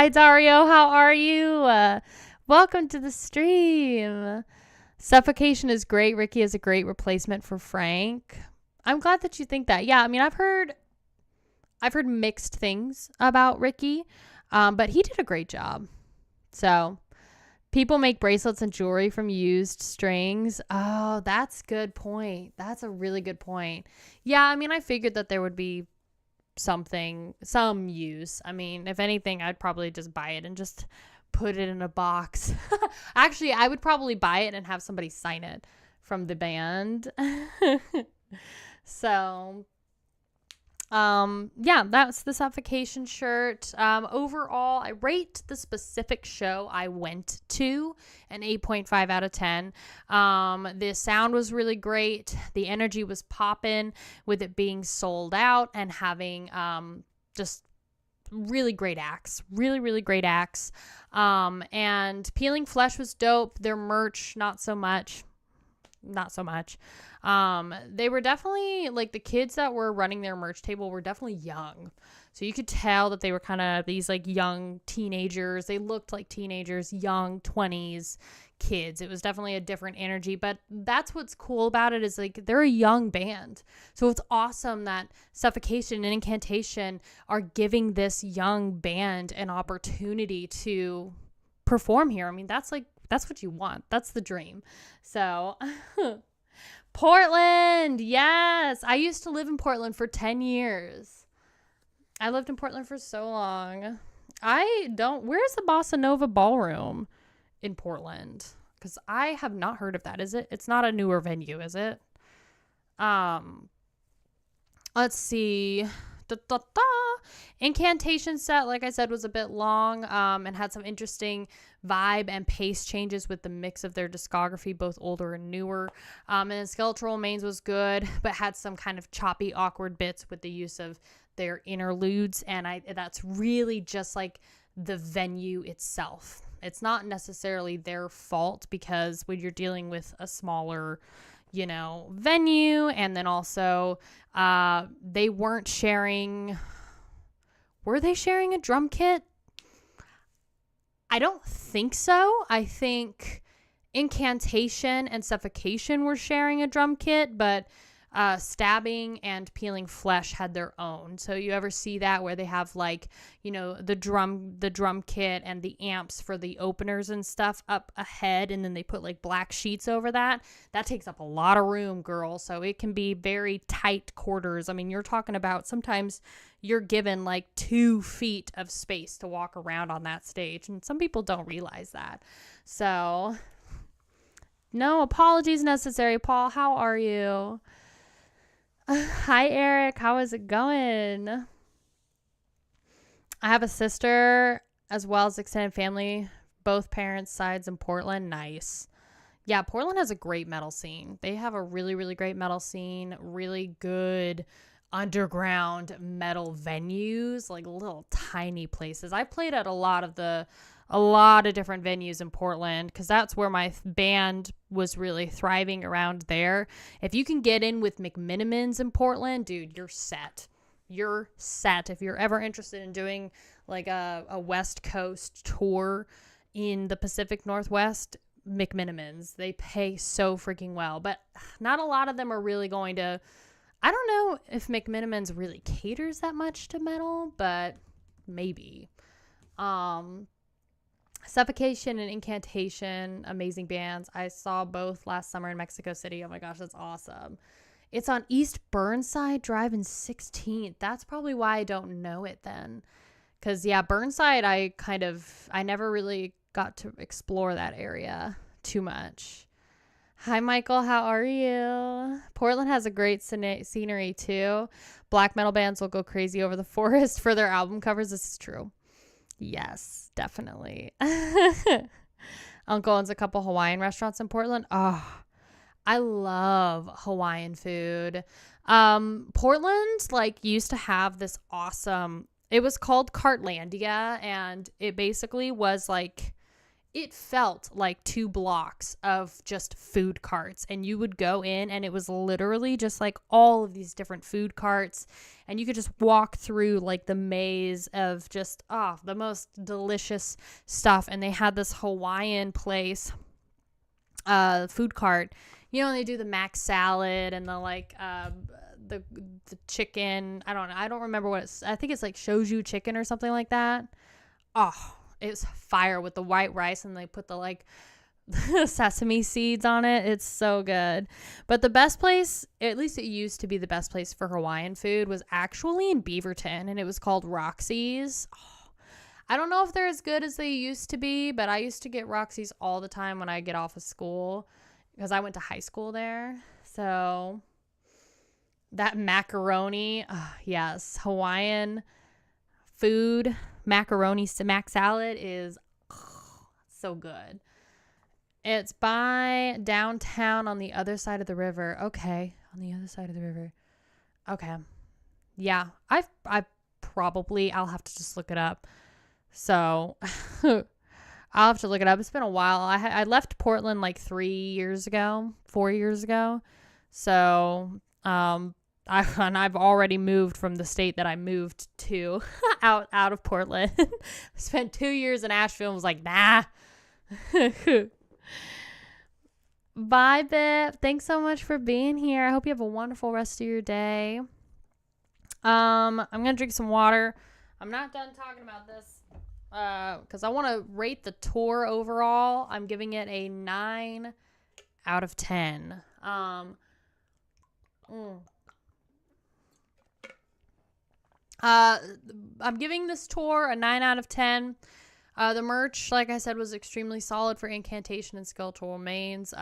Dario. How are you? Welcome to the stream. Suffocation is great. Ricky is a great replacement for Frank. I'm glad that you think that. Yeah, I mean, I've heard mixed things about Ricky, but he did a great job. So, people make bracelets and jewelry from used strings. Oh, that's a good point. That's a really good point. Yeah, I mean, I figured that there would be some use. I mean, if anything, I'd probably just buy it and just put it in a box. Actually, I would probably buy it and have somebody sign it from the band. So, yeah, that's the Suffocation shirt. Overall, I rate the specific show I went to an 8.5 out of 10. The sound was really great. The energy was popping with it being sold out and having just really great acts. Really, really great acts. And Peeling Flesh was dope. Their merch, not so much. They were definitely, like, the kids that were running their merch table were definitely young. So you could tell that they were kind of these, like, young teenagers. They looked like teenagers, young 20s kids. It was definitely a different energy, but that's what's cool about it is like they're a young band. So it's awesome that Suffocation and Incantation are giving this young band an opportunity to perform here. I mean, that's what you want. That's the dream. So Portland. Yes. I used to live in Portland for 10 years. I lived in Portland for so long. Where's the Bossa Nova Ballroom in Portland? Because I have not heard of that. Is it? It's not a newer venue, is it? Let's see. Incantation set, like I said, was a bit long and had some interesting vibe and pace changes with the mix of their discography, both older and newer. And then Skeletal Remains was good, but had some kind of choppy, awkward bits with the use of their interludes. And that's really just like the venue itself. It's not necessarily their fault because when you're dealing with a smaller, venue, and then also they weren't sharing. Were they sharing a drum kit? I don't think so. I think Incantation and Suffocation were sharing a drum kit, but Stabbing and Peeling Flesh had their own. So you ever see that where they have like, the drum kit and the amps for the openers and stuff up ahead, and then they put like black sheets over that. That takes up a lot of room, girl. So it can be very tight quarters. I mean, you're talking about sometimes you're given like 2 feet of space to walk around on that stage, and some people don't realize that. So no apologies necessary. Paul, how are you? Hi, Eric. How is it going? I have a sister as well as extended family, both parents' sides in Portland. Nice. Yeah, Portland has a great metal scene. They have a really, really great metal scene, really good underground metal venues, like little tiny places. I played at a lot of different venues in Portland because that's where my band was really thriving around there. If you can get in with McMinimans in Portland, dude, you're set. You're set. If you're ever interested in doing like a West Coast tour in the Pacific Northwest, McMinimans, they pay so freaking well. But not a lot of them are really going to... I don't know if McMinimans really caters that much to metal, but maybe. Suffocation and Incantation, amazing bands. I saw both last summer in Mexico City. Oh my gosh, that's awesome. It's on East Burnside Drive in 16th. That's probably why I don't know it then. Because, yeah, Burnside, I never really got to explore that area too much. Hi, Michael. How are you? Portland has a great scenery, too. Black metal bands will go crazy over the forest for their album covers. This is true. Yes, definitely. Uncle owns a couple Hawaiian restaurants in Portland. Oh, I love Hawaiian food. Portland, used to have this awesome... It was called Cartlandia, and it basically was it felt like 2 blocks of just food carts, and you would go in and it was literally just all of these different food carts, and you could just walk through the maze of just the most delicious stuff. And they had this Hawaiian place food cart, and they do the mac salad and the chicken. I don't remember what it's. I think it's shoju chicken or something like that. It's fire with the white rice, and they put the sesame seeds on it. It's so good. But the best place, at least it used to be the best place for Hawaiian food, was actually in Beaverton, and it was called Roxy's. I don't know if they're as good as they used to be, but I used to get Roxy's all the time when I get off of school because I went to high school there. So that macaroni, yes, Hawaiian food, macaroni mac salad is so good. It's by downtown on the other side of the river. Okay, on the other side of the river. Okay, yeah, I'll have to just look it up. So I'll have to look it up. It's been a while. I left Portland 4 years ago. So I've already moved from the state that I moved to out of Portland. I spent 2 years in Asheville and was like, nah. Bye, Bip. Thanks so much for being here. I hope you have a wonderful rest of your day. I'm gonna drink some water. I'm not done talking about this because I want to rate the tour overall. I'm giving it a 9 out of 10. I'm giving this tour a 9 out of 10. The merch, like I said, was extremely solid for Incantation and Skeletal Remains.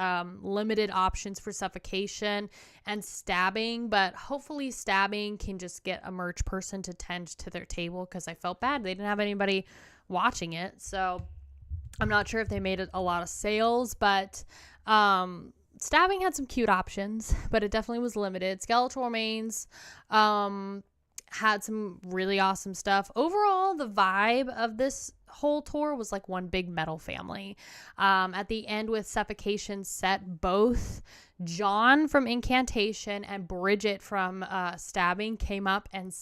Limited options for Suffocation and Stabbing, but hopefully Stabbing can just get a merch person to tend to their table because I felt bad. They didn't have anybody watching it, so I'm not sure if they made a lot of sales, but Stabbing had some cute options, but it definitely was limited. Skeletal Remains had some really awesome stuff. Overall, the vibe of this whole tour was like one big metal family. At the end with Suffocation set, both John from Incantation and Bridget from Stabbing came up and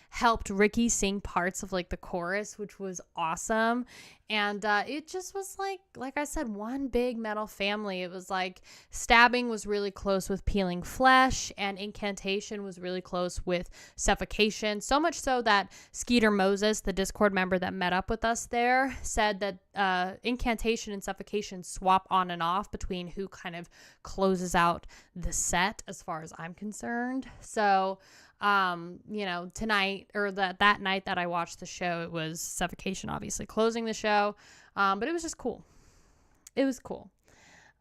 helped Ricky sing parts of like the chorus, which was awesome. And it just was like I said, one big metal family. It was like Stabbing was really close with Peeling Flesh, and Incantation was really close with Suffocation. So much so that Skeeter Moses, the Discord member that met up with us there, said that Incantation and Suffocation swap on and off between who kind of closes out the set as far as I'm concerned. So tonight or that night that I watched the show, it was Suffocation obviously closing the show. But it was just cool. It was cool.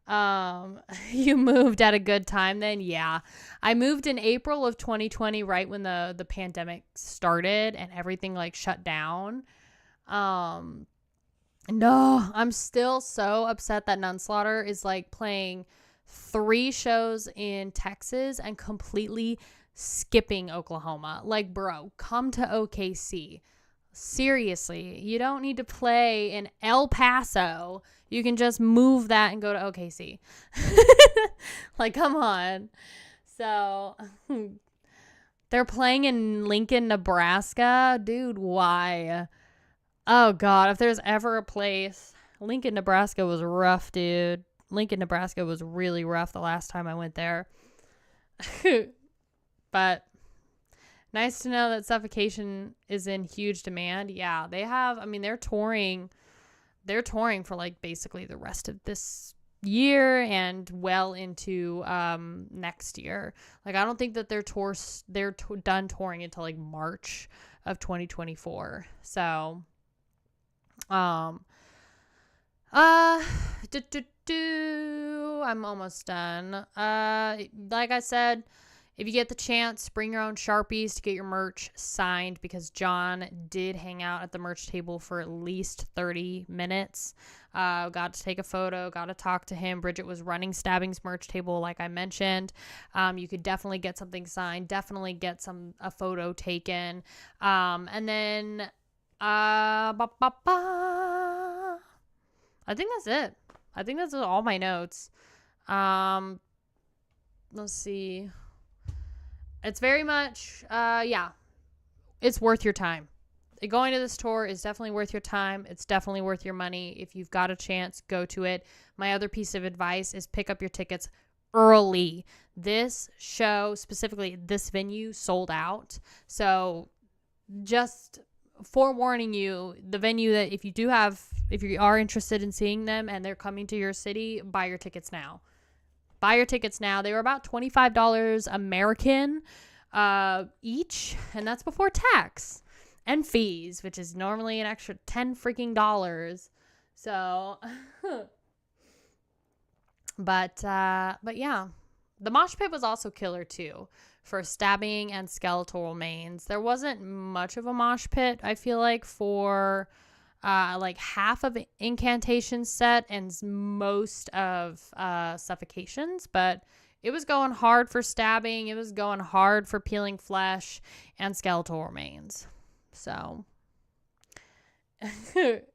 You moved at a good time then? Yeah. I moved in April of 2020, right when the pandemic started and everything like shut down. No, I'm still so upset that Nunslaughter is like playing 3 shows in Texas and completely skipping Oklahoma. Like, bro, come to OKC. Seriously, you don't need to play in El Paso. You can just move that and go to OKC. Like, come on. So, they're playing in Lincoln, Nebraska. Dude, why? Oh, God, if there's ever a place. Lincoln, Nebraska was rough, dude. Lincoln, Nebraska was really rough the last time I went there. But nice to know that Suffocation is in huge demand. Yeah, they have, I mean, they're touring for like basically the rest of this year and well into next year. Like, I don't think that they're done touring until like March of 2024. So, I'm almost done. Like I said, if you get the chance, bring your own Sharpies to get your merch signed, because John did hang out at the merch table for at least 30 minutes. Got to take a photo, got to talk to him. Bridget was running Stabbing's merch table, like I mentioned. You could definitely get something signed, definitely get a photo taken. And then, I think that's it. I think that's all my notes. Let's see. It's very much, it's worth your time. Going to this tour is definitely worth your time. It's definitely worth your money. If you've got a chance, go to it. My other piece of advice is pick up your tickets early. This show, specifically this venue, sold out. So just forewarning you, the venue that if you are interested in seeing them and they're coming to your city, buy your tickets now. Buy your tickets now. They were about $25 American each, and that's before tax and fees, which is normally an extra $10 freaking dollars. So, but yeah, the mosh pit was also killer too for Stabbing and Skeletal Remains. There wasn't much of a mosh pit, I feel like, for like half of Incantation set and most of Suffocations, but it was going hard for Stabbing. It was going hard for Peeling Flesh and Skeletal Remains. So,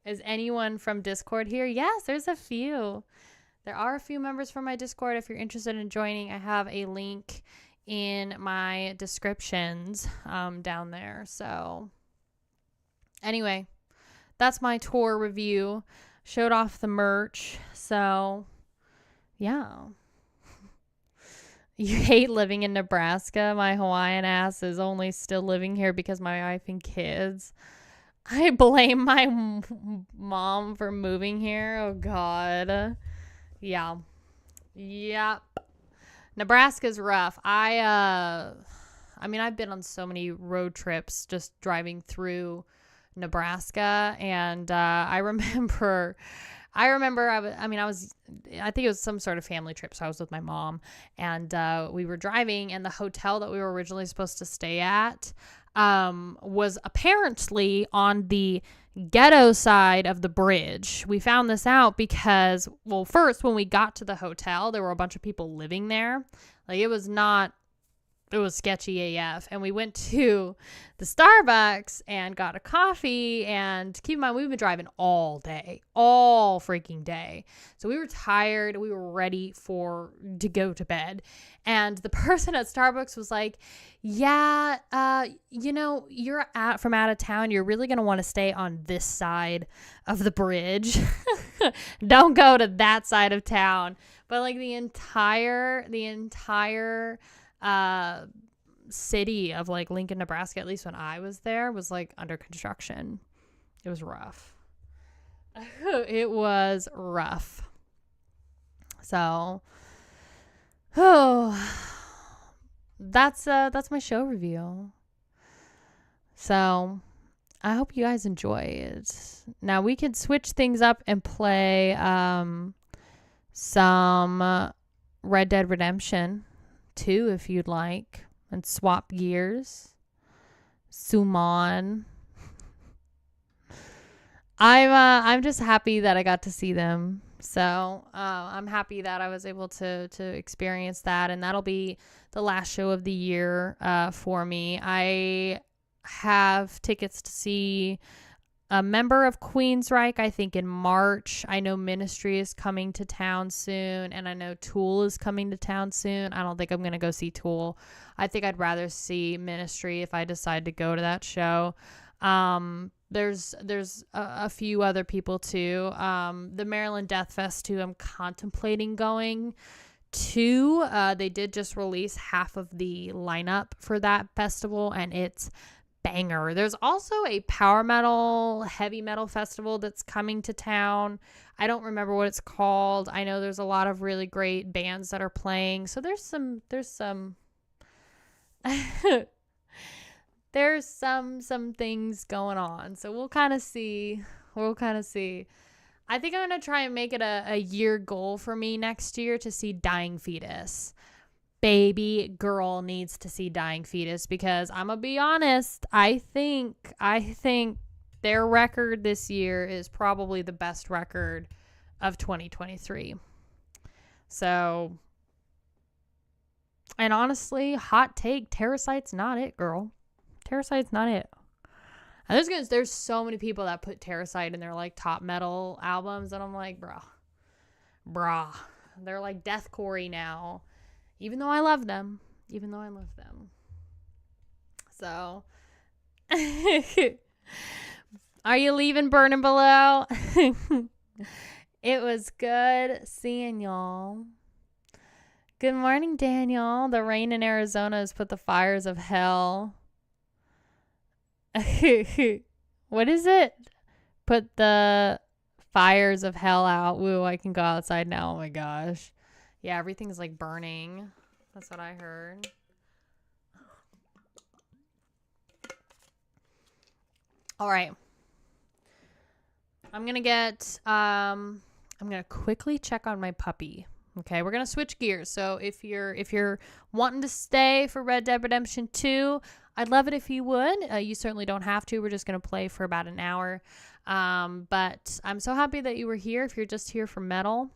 is anyone from Discord here? Yes, there's a few. There are a few members from my Discord. If you're interested in joining, I have a link in my descriptions down there. So, anyway, that's my tour review. showed off the merch. So, yeah. You hate living in Nebraska? My Hawaiian ass is only still living here because my wife and kids. I blame my mom for moving here. Oh, God. Yeah. Yep. Nebraska's rough. I've been on so many road trips just driving through Nebraska, and I think it was some sort of family trip, so I was with my mom, and we were driving, and the hotel that we were originally supposed to stay at was apparently on the ghetto side of the bridge. We found this out because, well, first, when we got to the hotel, there were a bunch of people living there. Like, it was sketchy AF. And we went to the Starbucks and got a coffee. And keep in mind, we've been driving all freaking day. So we were tired. We were ready to go to bed. And the person at Starbucks was like, yeah, you're from out of town. You're really going to want to stay on this side of the bridge. Don't go to that side of town. But like the entire city of like Lincoln, Nebraska, at least when I was there, was like under construction. It was rough. It was rough. So, that's my show review. So, I hope you guys enjoy it. Now we could switch things up and play some Red Dead Redemption 2 if you'd like, and swap gears. Summon. I'm just happy that I got to see them. So I'm happy that I was able to experience that, and that'll be the last show of the year for me. I have tickets to see a member of Queensryche, I think in March. I know Ministry is coming to town soon, and I know Tool is coming to town soon. I don't think I'm going to go see Tool. I think I'd rather see Ministry if I decide to go to that show. There's a few other people too. The Maryland Death Fest too, I'm contemplating going to. They did just release half of the lineup for that festival, and it's banger. There's also a power metal, heavy metal festival that's coming to town. I don't remember what it's called. I know there's a lot of really great bands that are playing. So there's some there's some things going on. So we'll kind of see. I think I'm going to try and make it a year goal for me next year to see Dying Fetus. Baby girl needs to see Dying Fetus, because I'm gonna be honest, I think their record this year is probably the best record of 2023. So, and honestly, hot take, Terrasite's not it, girl. Terrasite's not it. And there's so many people that put Terrasite in their like top metal albums, and I'm like, bruh. They're like deathcore now. Even though I love them. So, are you leaving Burning Below? It was good seeing y'all. Good morning, Daniel. The rain in Arizona has put the fires of hell. What is it? Put the fires of hell out. Woo, I can go outside now. Oh my gosh. Yeah, everything's like burning. That's what I heard. All right. I'm going to quickly check on my puppy. Okay, we're going to switch gears. So if you're wanting to stay for Red Dead Redemption 2, I'd love it if you would. You certainly don't have to. We're just going to play for about an hour. But I'm so happy that you were here. If you're just here for metal,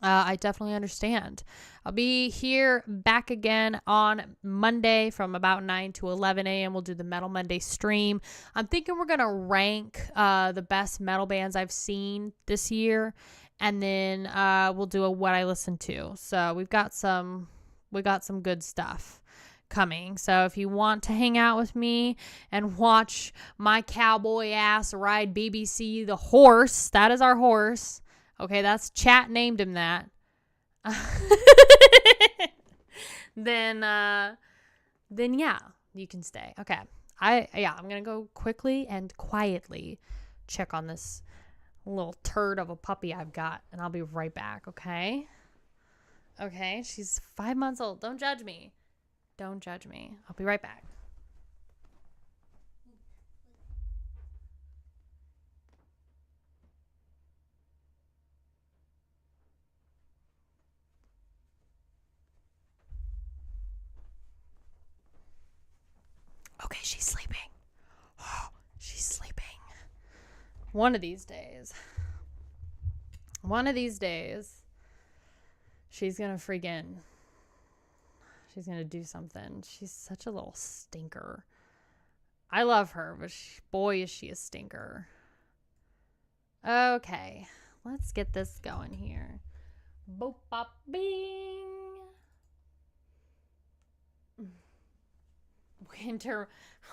I definitely understand. I'll be here back again on Monday from about 9 to 11 a.m. We'll do the Metal Monday stream. I'm thinking we're going to rank the best metal bands I've seen this year. And then we'll do what I listened to. So we've got some good stuff coming. So if you want to hang out with me and watch my cowboy ass ride BBC the horse, that is our horse. Okay, that's chat named him that. Then yeah, you can stay. Okay. I'm going to go quickly and quietly check on this little turd of a puppy I've got, and I'll be right back, okay? Okay, she's 5 months old. Don't judge me. Don't judge me. I'll be right back. Okay, she's sleeping. Oh, she's sleeping. One of these days, she's going to she's going to do something. She's such a little stinker. I love her, but boy, is she a stinker. Okay, let's get this going here. Boop, bop, bing.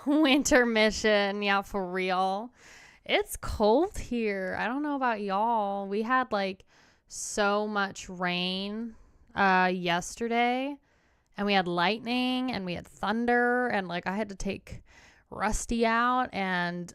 Winter mission. Yeah, for real. It's cold here. I don't know about y'all. We had like so much rain yesterday, and we had lightning and we had thunder, and like I had to take Rusty out, and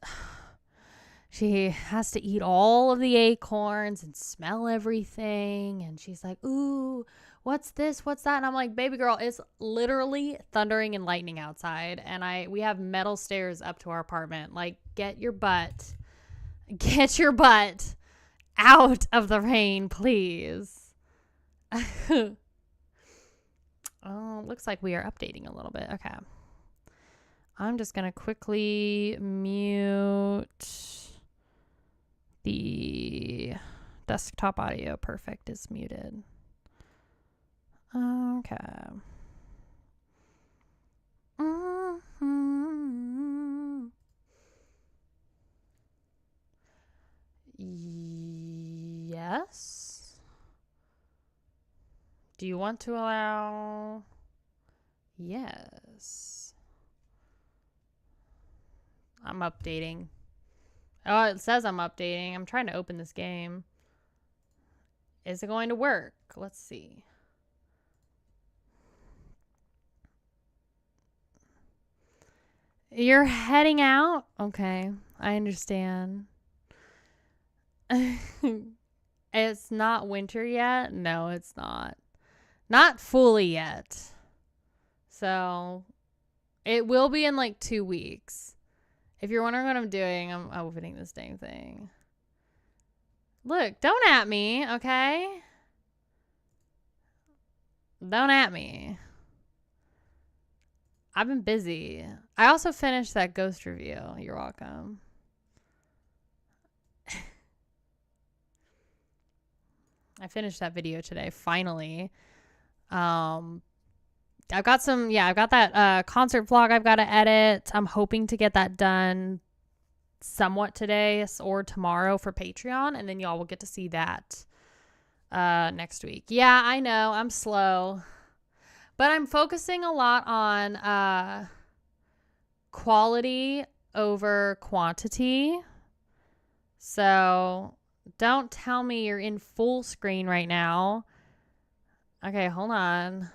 she has to eat all of the acorns and smell everything, and she's like, ooh, what's this? What's that? And I'm like, baby girl, it's literally thundering and lightning outside, and we have metal stairs up to our apartment. Like, get your butt out of the rain, please. Oh, looks like we are updating a little bit. Okay. I'm just going to quickly mute the desktop audio. Perfect, is muted. Okay. Mm-hmm. Yes. Do you want to allow? Yes. I'm updating. Oh, it says I'm updating. I'm trying to open this game. Is it going to work? Let's see. You're heading out? Okay, I understand. It's not winter yet? No, it's not. Not fully yet. So, it will be in like 2 weeks. If you're wondering what I'm doing, I'm opening this dang thing. Look, don't at me, okay? Don't at me. I've been busy. I also finished that ghost review. You're welcome. I finished that video today, finally. I've got that concert vlog I've got to edit. I'm hoping to get that done somewhat today or tomorrow for Patreon, and then y'all will get to see that next week. Yeah, I know, I'm slow. But I'm focusing a lot on quality over quantity. So don't tell me you're in full screen right now. Okay, hold on.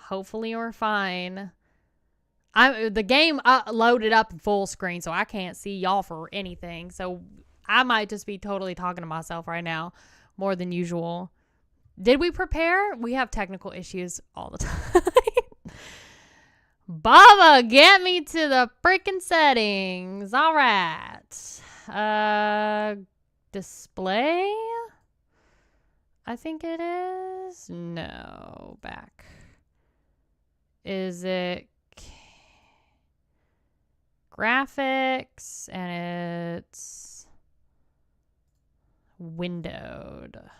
Hopefully we're fine. The game loaded up in full screen, so I can't see y'all for anything. So I might just be totally talking to myself right now more than usual. Did we prepare? We have technical issues all the time. Baba, get me to the freaking settings. All right. Display? I think it is. No, back. Is it graphics? And it's windowed.